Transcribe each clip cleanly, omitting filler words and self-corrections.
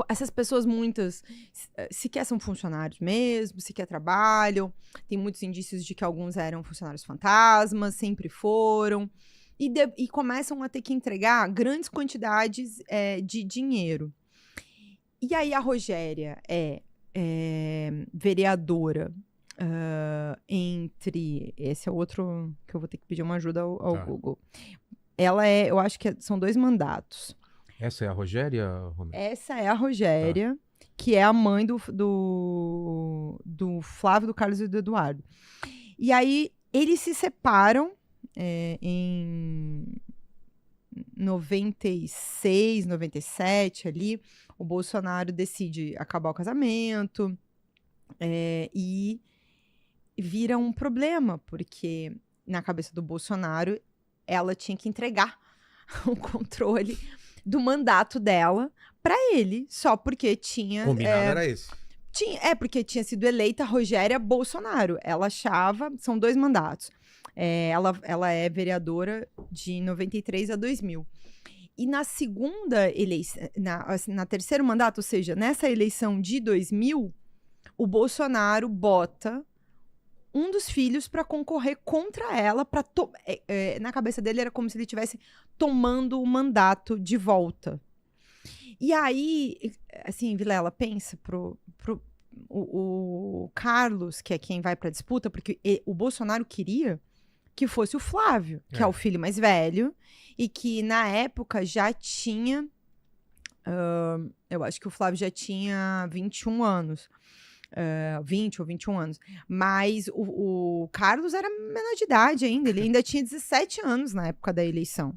Essas pessoas, muitas, sequer são funcionários mesmo, sequer trabalham. Tem muitos indícios de que alguns eram funcionários fantasmas, sempre foram. E começam a ter que entregar grandes quantidades de dinheiro. E aí a Rogéria é vereadora entre... Esse é outro que eu vou ter que pedir uma ajuda ao Google. Ela eu acho que são 2 mandatos. Essa é a Rogéria, Romero? Essa é a Rogéria, que é a mãe do Flávio, do Carlos e do Eduardo. E aí, eles se separam em 96, 97, ali. O Bolsonaro decide acabar o casamento e vira um problema, porque na cabeça do Bolsonaro, ela tinha que entregar o controle do mandato dela para ele, só porque tinha... Combinado era esse. Porque tinha sido eleita Rogéria Bolsonaro. Ela achava... São 2 mandatos. Ela é vereadora de 93 a 2000. E na segunda eleição... Na terceiro mandato, ou seja, nessa eleição de 2000, o Bolsonaro bota um dos filhos para concorrer contra ela. Na cabeça dele era como se ele estivesse tomando o mandato de volta. E aí, assim, Vilela, pensa o Carlos, que é quem vai para a disputa, porque o Bolsonaro queria que fosse o Flávio, que é o filho mais velho, e que na época já tinha... eu acho que o Flávio já tinha 21 anos. 20 ou 21 anos. Mas o Carlos era menor de idade ainda. Ele ainda tinha 17 anos na época da eleição.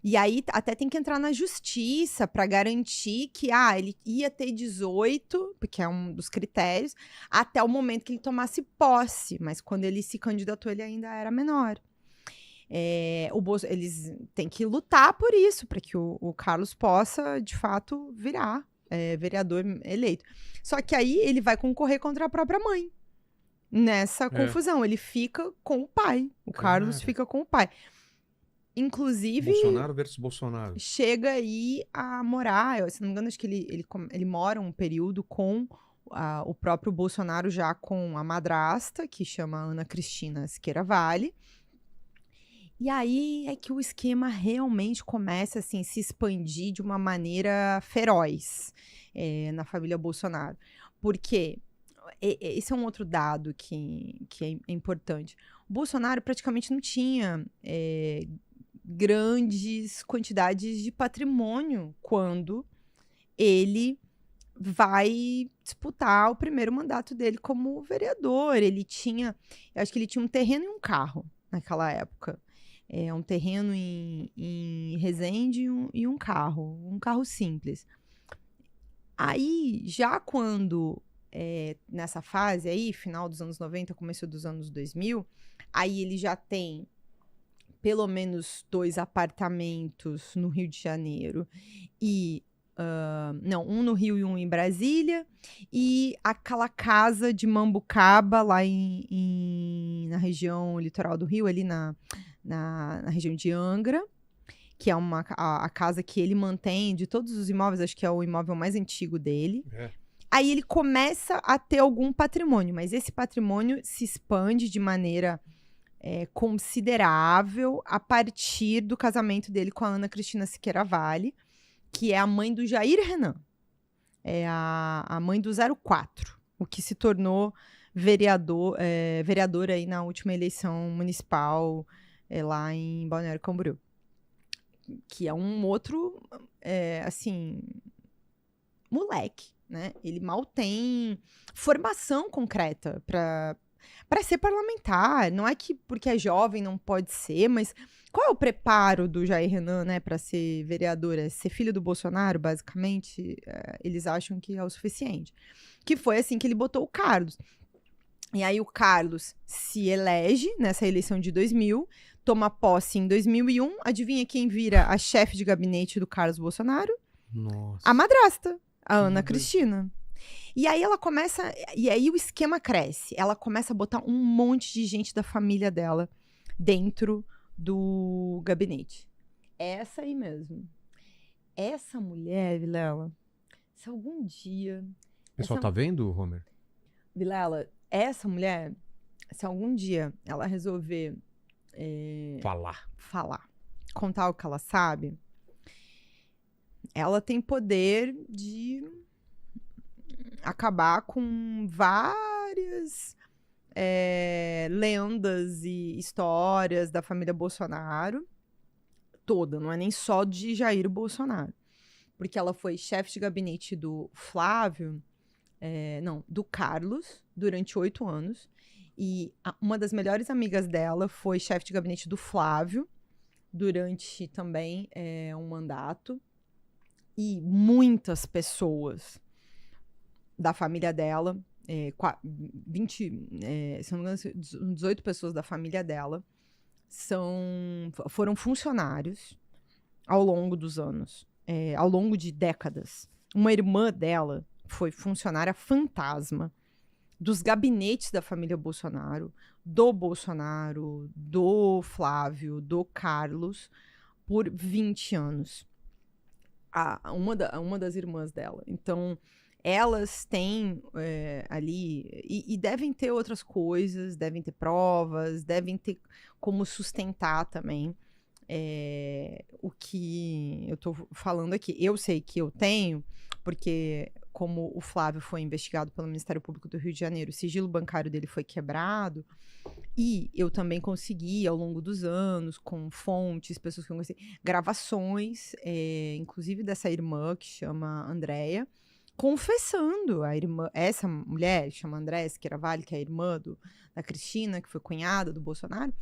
E aí até tem que entrar na justiça para garantir que ele ia ter 18, porque é um dos critérios, até o momento que ele tomasse posse. Mas quando ele se candidatou, ele ainda era menor. Eles têm que lutar por isso, para que o Carlos possa, de fato, virar vereador eleito. Só que aí ele vai concorrer contra a própria mãe. Nessa confusão. Ele fica com o pai. O Carlos fica com o pai. Inclusive... Bolsonaro versus Bolsonaro. Chega aí a morar... Se não me engano, acho que ele mora um período com o próprio Bolsonaro, já com a madrasta, que chama Ana Cristina Siqueira Vale. E aí é que o esquema realmente começa assim, se expandir de uma maneira feroz na família Bolsonaro. Porque esse é um outro dado que é importante. O Bolsonaro praticamente não tinha grandes quantidades de patrimônio quando ele vai disputar o primeiro mandato dele como vereador. Eu acho que ele tinha um terreno e um carro naquela época. Um terreno em Resende e um carro simples. Aí, já quando, nessa fase aí, final dos anos 90, começo dos anos 2000, aí ele já tem pelo menos 2 apartamentos no Rio de Janeiro um no Rio e um em Brasília, e aquela casa de Mambucaba lá na região litoral do Rio, ali na região de Angra, que é a casa que ele mantém de todos os imóveis, acho que é o imóvel mais antigo dele. Aí ele começa a ter algum patrimônio, mas esse patrimônio se expande de maneira considerável a partir do casamento dele com a Ana Cristina Siqueira Vale, que é a mãe do Jair Renan. É a mãe do 04, o que se tornou vereador aí na última eleição municipal lá em Balneário Camboriú. Que é um outro, assim, moleque, né? Ele mal tem formação concreta para ser parlamentar. Não é que porque é jovem não pode ser, mas qual é o preparo do Jair Renan, né, para ser vereador? É ser filho do Bolsonaro, basicamente? Eles acham que é o suficiente. Que foi assim que ele botou o Carlos. E aí o Carlos se elege nessa eleição de 2000, toma posse em 2001. Adivinha quem vira a chefe de gabinete do Carlos Bolsonaro? Nossa. A madrasta, a Ana Cristina. E aí e aí o esquema cresce. Ela começa a botar um monte de gente da família dela dentro do gabinete. Essa aí mesmo. Essa mulher, Vilela, Se algum dia... O pessoal tá vendo, Homer? Vilela, essa mulher, se algum dia ela resolver Falar. contar o que ela sabe, ela tem poder de acabar com várias lendas e histórias da família Bolsonaro toda, não é nem só de Jair Bolsonaro. Porque ela foi chefe de gabinete do Flávio, do Carlos, durante 8 anos. E uma das melhores amigas dela foi chefe de gabinete do Flávio, durante também um mandato. E muitas pessoas da família dela, 20, se não me engano, 18 pessoas da família dela foram funcionários ao longo dos anos, ao longo de décadas. Uma irmã dela foi funcionária fantasma dos gabinetes da família Bolsonaro, do Flávio, do Carlos, por 20 anos. Uma das irmãs dela. Então, elas têm ali... E devem ter outras coisas, devem ter provas, devem ter como sustentar também o que eu tô falando aqui. Eu sei que eu tenho, porque como o Flávio foi investigado pelo Ministério Público do Rio de Janeiro, o sigilo bancário dele foi quebrado, e eu também consegui, ao longo dos anos, com fontes, pessoas que eu conheci, gravações, inclusive dessa irmã que chama Andréia, confessando essa mulher, chama Andréia Schiaravali, que é a irmã da Cristina, que foi cunhada do Bolsonaro.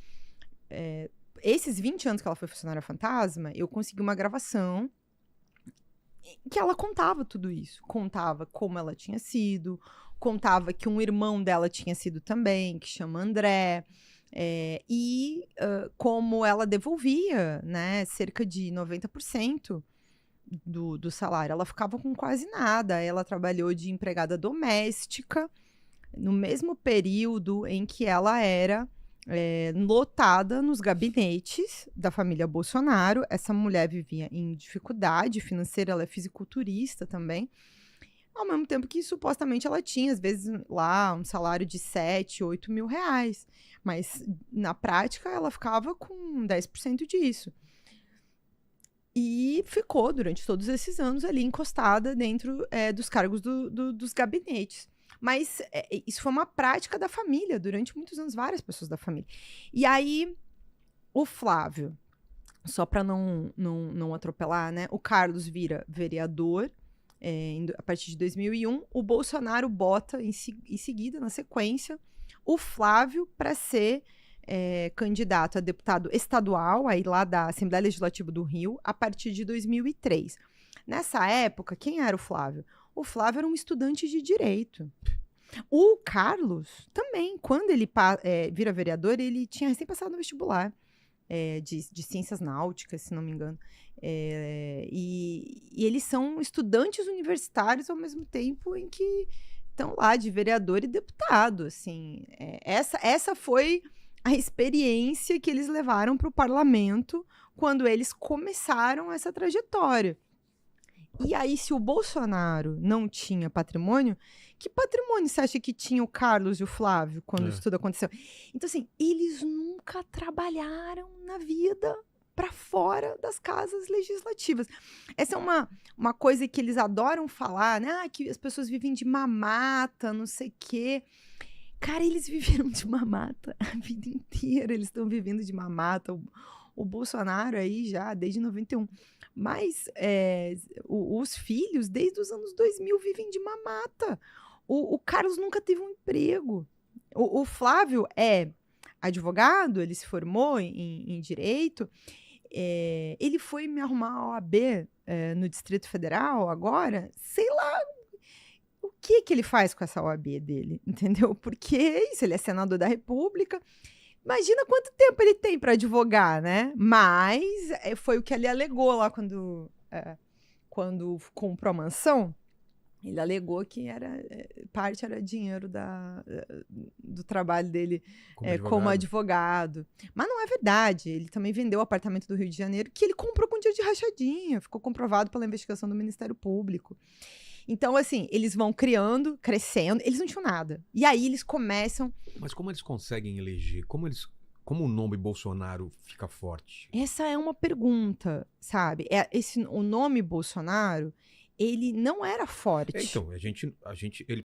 Esses 20 anos que ela foi funcionária fantasma, eu consegui uma gravação que ela contava tudo isso. Contava como ela tinha sido, contava que um irmão dela tinha sido também, que chama André, como ela devolvia, né, cerca de 90% do salário. Ela ficava com quase nada. Ela trabalhou de empregada doméstica no mesmo período em que ela era lotada nos gabinetes da família Bolsonaro. Essa mulher vivia em dificuldade financeira, ela é fisiculturista também, ao mesmo tempo que supostamente ela tinha, às vezes, lá um salário de 7, 8 mil reais, mas na prática ela ficava com 10% disso. E ficou durante todos esses anos ali encostada dentro dos cargos dos gabinetes. Mas isso foi uma prática da família, durante muitos anos, várias pessoas da família. E aí, o Flávio, só para não atropelar, né? O Carlos vira vereador a partir de 2001. O Bolsonaro bota em seguida, na sequência, o Flávio para ser candidato a deputado estadual, aí lá da Assembleia Legislativa do Rio, a partir de 2003. Nessa época, quem era o Flávio? O Flávio era um estudante de direito. O Carlos também, quando ele vira vereador, ele tinha recém passado no vestibular de ciências náuticas, se não me engano. E eles são estudantes universitários ao mesmo tempo em que estão lá de vereador e deputado. Assim, essa foi a experiência que eles levaram para o parlamento quando eles começaram essa trajetória. E aí, se o Bolsonaro não tinha patrimônio, que patrimônio você acha que tinha o Carlos e o Flávio quando isso tudo aconteceu? Então, assim, eles nunca trabalharam na vida para fora das casas legislativas. Essa é uma coisa que eles adoram falar, né? Ah, que as pessoas vivem de mamata, não sei o quê. Cara, eles viveram de mamata a vida inteira. Eles estão vivendo de mamata. O Bolsonaro aí já, desde 91. Mas os filhos, desde os anos 2000, vivem de mamata. O Carlos nunca teve um emprego. O Flávio é advogado, ele se formou em Direito. Ele foi me arrumar a OAB no Distrito Federal agora. Sei lá o que ele faz com essa OAB dele, entendeu? Porque é isso, ele é senador da República. Imagina quanto tempo ele tem para advogar, né? Mas foi o que ele alegou lá quando comprou a mansão. Ele alegou que parte era dinheiro do trabalho dele como advogado. Mas não é verdade. Ele também vendeu o apartamento do Rio de Janeiro, que ele comprou com dinheiro de rachadinha. Ficou comprovado pela investigação do Ministério Público. Então, assim, eles vão criando, crescendo, eles não tinham nada. E aí eles começam... Mas como eles conseguem eleger? Como o nome Bolsonaro fica forte? Essa é uma pergunta, sabe? O nome Bolsonaro, ele não era forte. Então, ele